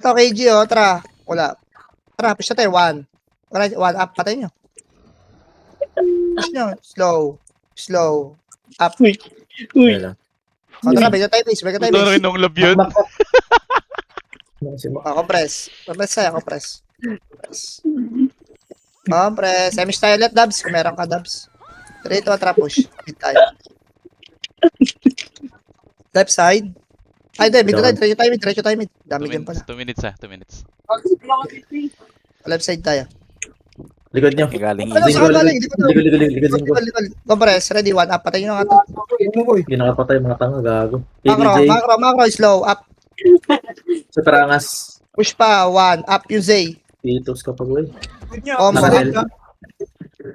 Ito, KG, oh. Tara. Wala. Tara, push na tayo. One up. Patay nyo. Push nyo. Slow. Up. Uy. Wala. O, tara, bigyan tayo base. Ito na rin ng love yun. Compress. Compress tayo, compress. Compress. Emish tayo ulit, Dubs. Kung meron ka, Dubs. Tara, ito, tara, push. Hit tayo. Left side. Ay, di, mid tayo. Diretso tayo mid. 2 Dami dyan pala. minutes, 2 minutes. Left side tayo. Likod nyo. Galing Ano, easy. saan galing? Likod. Likod. Compress. Ready, one up. Patay nyo na nga to. Hindi nakapatay mga tanga, gago. Macro, slow. Up. Sa Parangas. Push pa. One. Up yung Zay. Titos kapag uwi. Combo. Nakahel.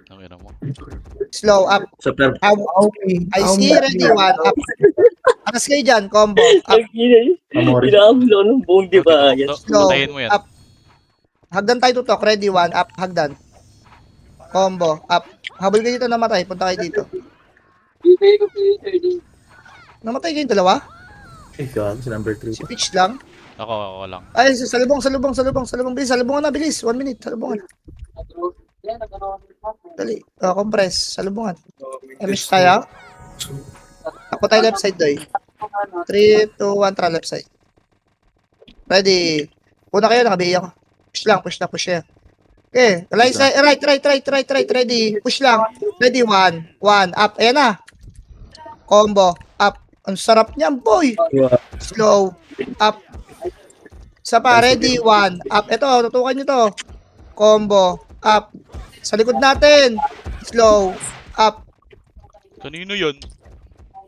Nakina mo. Slow. Up. Super. I see. Ready, one. Up. Anas kayo dyan. Combo. Up. Amori. Inaablo ng buong di ba? Slow. Patayin mo yan. Up. Hagdan tayo tutok. Ready, one. Up. Hagdan. Combo. Up. Habol kayo dito namatay. Punta kayo dito. Namatay kayong dalawa? Eh, gago. Si number 3. Si Peach lang. Ako lang. Ay, salubong. Bilis, salubungan na, bilis. 1 minute, salubungan. Dali. Compress. Salubungan. Emish tayo. Ako tayo left side, doy. 3, 2, 1, tara left side. Ready. Una kayo, nakabihi ako. Push siya. Okay. Right. Ready. Push lang. Ready, 1. Up. Ayan na. Combo. Up. Ang sarap niyan, boy. Slow. Up. Isa pa. Ready, 1. Up. Ito, tutukan nyo to. Combo. Up. Sa likod natin. Slow. Up. Kanino yun?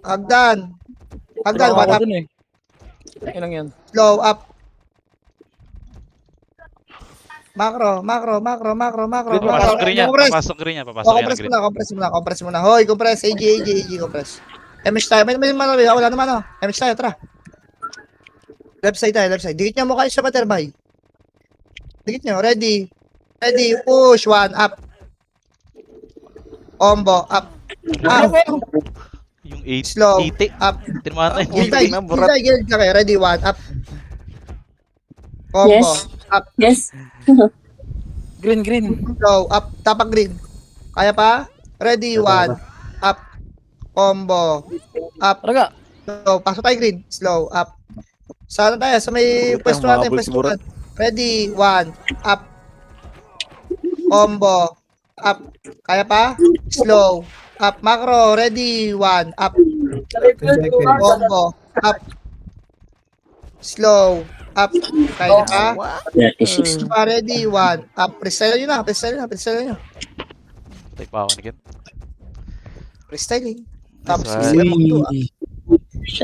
Hagdan. One up. Ilang yan? Slow. Up. Macro. Papasok green niya. Compress muna. Hoy, compress. AG, compress. MH tayo. May manabi. Wala naman, oh. MH tayo, tara. Left side tayo. Dikit niya mukha sa paterbay. Dikit niyo. Ready. Push. 1. Up. Combo. Up. Yung 8. Slow. 80. Up. Tinamata yun. Gilid ka kayo. Ready. 1. Up. Combo. Yes. Up. Yes. Green. Slow. Up. Tapak green. Kaya pa? Ready. 1. Up. Combo. Up. Talaga. Slow. Pasok tayo green. Slow. Up. Saan tayo? Sa may pwesto natin. Ready. 1. Up. Combo. Up. Kaya pa? Slow. Up. Macro. Ready. 1. Up. Combo. Up. Slow. Up. Kaya pa? Ready. 1. Up. Freestyle nyo na. Tay pa ako na kit. Freestyling. Tapos Nice sisiya mo.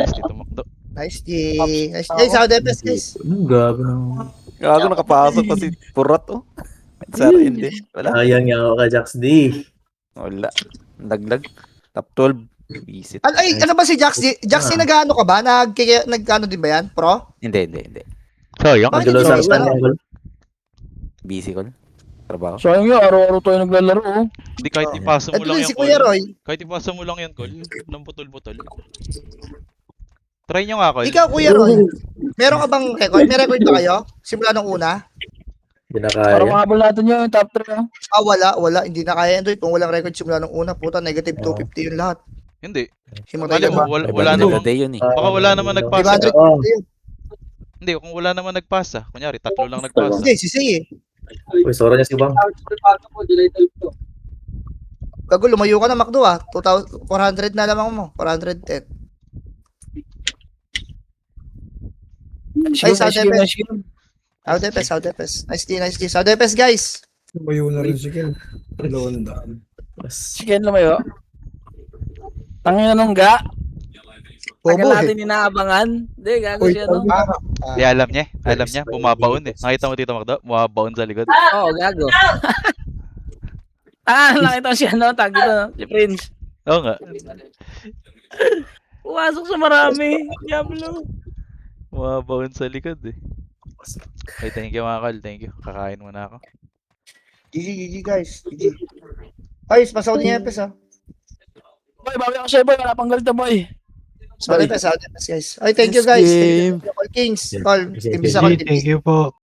Dito makdo. Nice G. Sa DPS, guys. Gago na. Gago nakapasok pa si Purat oh. Sir, hindi. Wala. Sayang nga ako kay Jax D. Wala. Laglag. Top 12. Visit. Ano ba si Jaxi? Jaxi nag-ano ka ba? Nag-ano din ba yan? Pro? Hindi. Sayang. Bakit Angelo hindi sa ka isa? Busy ko. Trabaho. Sayang yun, araw-araw tayo naglalaro. Oh. Hindi kahit ipasa mo Ito lang din yan, si Kuya Col. Roy. Kahit ipasa mo lang yan, Col. Nang putol-putol. Try nyo nga, Col. Ikaw, Kuya Roy. Meron ka bang record? May record ba kayo? Simula nung una? Hindi na Para kaya. mahabol natin yun, top 3. Oh. Wala. Hindi na kaya. Android, kung walang record simula nung una, puta, negative 250 yun lahat. Hindi. Himatay Mali ka mo, ba? wala namang... Day yun eh. Baka wala naman nagpasa. 500 Oo. yun. Hindi, kung wala naman nagpasa. Kunyari, 3 lang nagpasa. Hindi, si Say eh. Uy, sora niya si Bang. Gago, lumayo ka na, Macdo ah. 400 na lamang mo. 410. Ay, South Depes. South Depes. Nice D. South Depes, guys. Tumayo na rin si Ken. 200. Chicken lumayo. Tangina nung ga. Tagal Bobo natin inaabangan. Hindi, gago siya no. Di alam niya. Alam niya, bumabaon eh. Nakita mo Tito Magdo? Bumabaon sa likod. Oo, gago. Nakita ko siya no, tag dito no. Si Prince. Oo nga. Pumasok sa marami. Diablo. Bumabaon sa likod eh. Ay, thank you mga Col. Thank you. Kakain muna ako. GG, guys. GG. Ay, pasok din yung EPS ah. Boy, bawi ako sa'yo boy. Wala pang galit na boy. Sorry pa, guys. Okay, thank you Yes, guys. game. Thank you, All Kings. Yeah. All, Yes, Team yes, Bisa Thank you po.